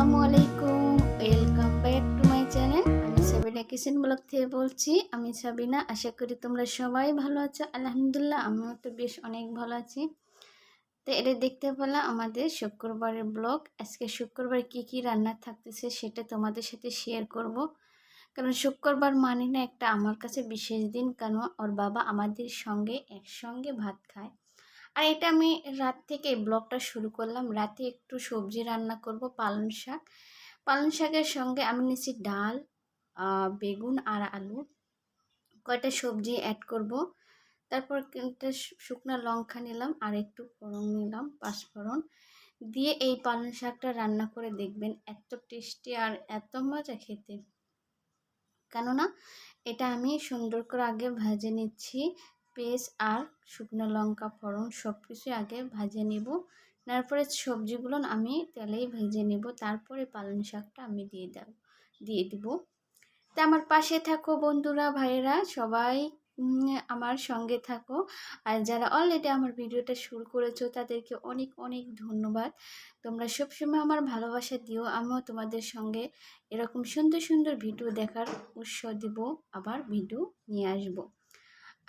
আসসালামু আলাইকুম, welcome back to my channel. আমি সাবিনা কিচেন ব্লগ থেকে বলছি। আমি সাবিনা, আশা করি তোমরা সবাই ভালো আছো। আলহামদুলিল্লাহ, আমিও তো বেশ অনেক ভালো আছি। তো এটা দেখতে পেলাম আমাদের শুক্রবারের ব্লগ। আজকে শুক্রবার কি কি রান্না থাকতেছে সেটা তোমাদের সাথে শেয়ার করব। কারণ শুক্রবার মানে না একটা আমার কাছে বিশেষ দিন, কারণ ওর বাবা আমাদের সঙ্গে একসঙ্গে ভাত খায়। আর এটা আমি রাত থেকে এই ব্লগটা শুরু করলাম। রাতে একটু সবজি রান্না করব, পালং শাক। পালং শাকের সঙ্গে আমি নিচ্ছি ডাল, বেগুন আর আলু, কয়টা সবজি অ্যাড করব। তারপর একটা শুকনো লঙ্কা নিলাম আর একটু ফোড়ন নিলাম, পাঁচফোড়ন দিয়ে এই পালং শাকটা রান্না করে দেখবেন, এত টেস্টি আর এত মজা খেতে। কেননা এটা আমি সুন্দর করে আগে ভেজে নিচ্ছি। পেঁয়াজ আর শুকনো লঙ্কা ফোড়ন সব কিছু আগে ভেজে নিব। তারপরে সবজিগুলো আমি তেলেই ভেজে নিব, তারপরে পালং শাকটা আমি দিয়ে দিব। তা আমার পাশে থাকো বন্ধুরা, ভাইয়েরা সবাই, আমার সঙ্গে থাকো। আর যারা অলরেডি আমার ভিডিওটা শুরু করেছো তাদেরকে অনেক অনেক ধন্যবাদ। তোমরা সবসময় আমার ভালোবাসা দিও, আমিও তোমাদের সঙ্গে এরকম সুন্দর সুন্দর ভিডিও দেখার উৎসাহ দিব, আবার ভিডিও নিয়ে আসব।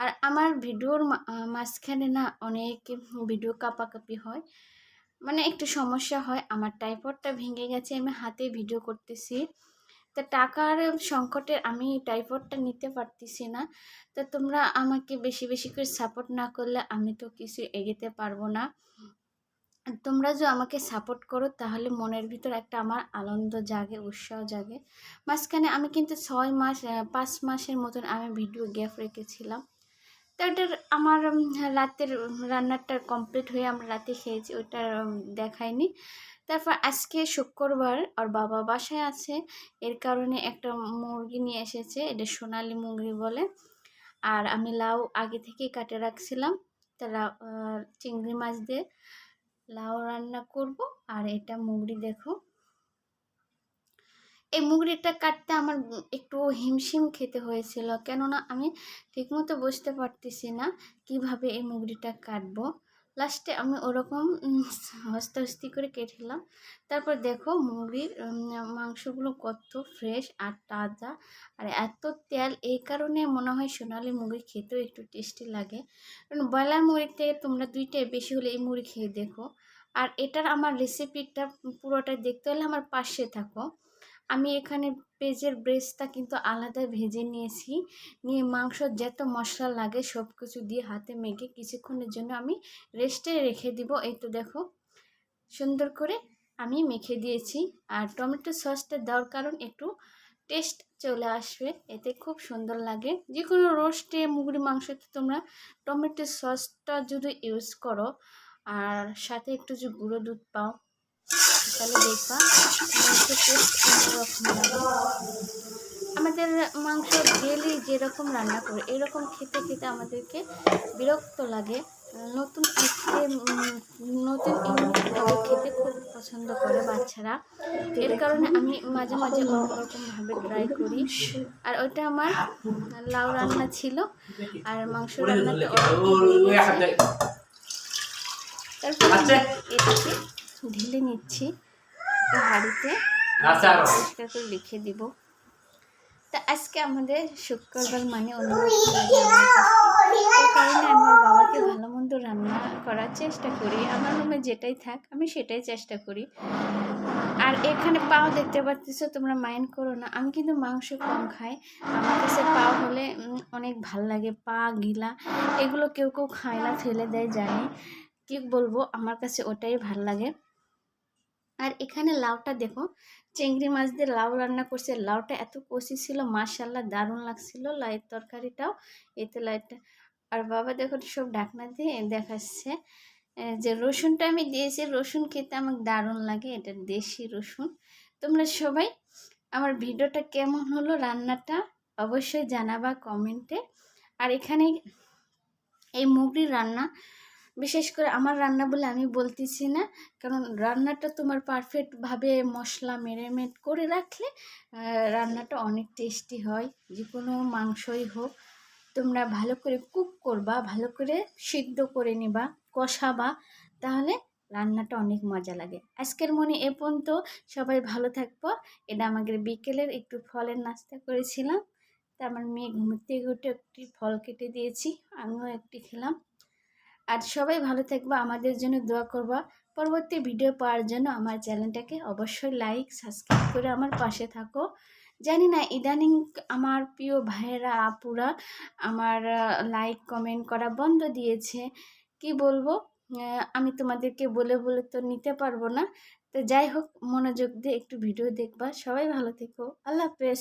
আর আমার ভিডিওর মাঝখানে না অনেক ভিডিও কাপাকাপি হয়, মানে একটু সমস্যা হয়। আমার টাইপডটা ভেঙে গেছে, আমি হাতে ভিডিও করতেছি। তা টাকার সংকটে আমি টাইপডটা নিতে পারতেছি না। তা তোমরা আমাকে বেশি বেশি করে সাপোর্ট না করলে আমি তো কিছু এগোতে পারবো না। তোমরা যে আমাকে সাপোর্ট করো তাহলে মনের ভিতর একটা আমার আনন্দ জাগে, উৎসাহ জাগে। মাঝখানে আমি কিন্তু 5 মাসের মতন আমি ভিডিও গ্যাপ রেখেছিলাম। তো ওটার আমার রাতের রান্নাটা কমপ্লিট হয়ে আমরা রাতে খেয়েছি, ওইটা দেখাইনি। তারপর আজকে শুক্রবার আর বাবা বাসায় আছে, এর কারণে একটা মুরগি নিয়ে এসেছে, এটা সোনালি মুরগি বলে। আর আমি লাউ আগে থেকেই কাটে রাখছিলাম। তা চিংড়ি মাছ দিয়ে লাউ রান্না করব। আর এটা মুগরি, দেখো এই মুগরিটা কাটতে আমার একটু হিমশিম খেতে হয়েছিল, কেননা আমি ঠিকমতো বুঝতে পারতেছি না কিভাবে এই মুগরিটা কাটবো। লাস্টে আমি ওরকম হস্তাহস্তি করে কেটেলাম। তারপর দেখো মুগরির মাংসগুলো কত ফ্রেশ আর তাজা, আর এত তেল, এই কারণে মনে হয় সোনালি মুগরি খেতেও একটু টেস্টি লাগে। কারণ ব্রয়লার মুরগির থেকে তোমরা দুইটাই বেশি হলে এই মুরগি খেয়ে দেখো। আর এটার আমার রেসিপিটা পুরোটা দেখতে হলে আমার পাশে থাকো। আমি এখানে পেঁয়াজের ব্রেস্টটা কিন্তু আলাদা ভেজে নিয়েছি, নিয়ে মাংস যত মশলা লাগে সব কিছু দিয়ে হাতে মেখে কিছুক্ষণের জন্য আমি রেস্টে রেখে দিব। এই তো দেখো সুন্দর করে আমি মেখে দিয়েছি। আর টমেটো সসটা দেওয়ার কারণ একটু টেস্ট চলে আসবে, এতে খুব সুন্দর লাগে। যে কোনো রোস্টে মুরগির মাংসতে তোমরা টমেটো সসটা যদি ইউজ করো আর সাথে একটু যে গুঁড়ো দুধ পাও, তাহলে দেখবা মাংসের টেস্ট অন্যরকম লাগে। আমাদের মাংস ডেলি যেরকম রান্না করে এরকম খেতে খেতে আমাদেরকে বিরক্ত লাগে। নতুন নতুন ইউনিকভাবে খেতে খুব পছন্দ করে বাচ্চারা, এর কারণে আমি মাঝে মাঝে অন্যরকমভাবে ট্রাই করি। আর ওইটা আমার লাউ রান্না ছিল, আর মাংস রান্নাটা তারপরে এটাকে ঢেলে নিচ্ছি হাঁড়িতে, পরিষ্কার করে রেখে দিব। তা আজকে আমাদের শুক্রবার মানে অন্যরকম লাগে আমার কাছে, এই কারণে আমি আমার বাবাকে ভালো মন্দ রান্না করার চেষ্টা করি। আমার রুমে যেটাই থাক আমি সেটাই চেষ্টা করি। আর এখানে পাও দেখতে পাচ্ছ, তোমরা মাইন্ড করো না, আমি কিন্তু মাংস কম খাই। আমার কাছে পাও হলে অনেক ভাল লাগে। পা গিলা এগুলো কেউ কেউ খায় না, ফেলে দেয়, জানি কি বলবো, আমার কাছে ওটাই ভাল লাগে। আর এখানে লাউটা দেখো, চিংড়ি মাছ দিয়ে লাউ রান্না করছে। লাউটা এত কষি ছিল, মাশাআল্লাহ দারুণ লাগছিল লাউয়ের তরকারিটাও। এই তো লাউটা। আর বাবা দেখো সব ঢাকনা দিয়ে দেখাচ্ছে যে রসুনটা আমি দিয়েছি। রসুন খেতে আমার দারুণ লাগে, এটা দেশি রসুন। তোমরা সবাই আমার ভিডিওটা কেমন হলো, রান্নাটা অবশ্যই জানাবা কমেন্টে। আর এখানে এই মুগরির রান্না, বিশেষ করে আমার রান্না বলে আমি বলতেছি না, কারণ রান্নাটা তোমার পারফেক্টভাবে মশলা ম্যারিনেট করে রাখলে রান্নাটা অনেক টেস্টি হয়। যে কোনো মাংসই হোক, তোমরা ভালো করে কুক করবা, ভালো করে সিদ্ধ করে নিবা, কষাবা, তাহলে রান্নাটা অনেক মজা লাগে। আজকের মনে এ পর্যন্ত, সবাই ভালো থাকবো। এটা আমাদের বিকেলের একটু ফলের নাস্তা করেছিলাম। তা আমার মেয়ে ঘুম থেকে উঠে একটি ফল কেটে দিয়েছি, আমিও একটি খেলাম। আর সবাই ভালো থাকবা, আমাদের জন্য দোয়া করবা। পরবর্তী ভিডিও পাওয়ার জন্য আমার চ্যানেলটাকে অবশ্যই লাইক সাবস্ক্রাইব করে আমার পাশে থাকো। জানি না ইদানিং আমার প্রিয় ভাইয়েরা আপুরা আমার লাইক কমেন্ট করা বন্ধ দিয়েছে, কি বলবো। আমি তোমাদেরকে বলে বলে তো নিতে পারবো না। তো যাই হোক, মনোযোগ দিয়ে একটু ভিডিও দেখবা। সবাই ভালো থেকো, আল্লাহ হাফেজ।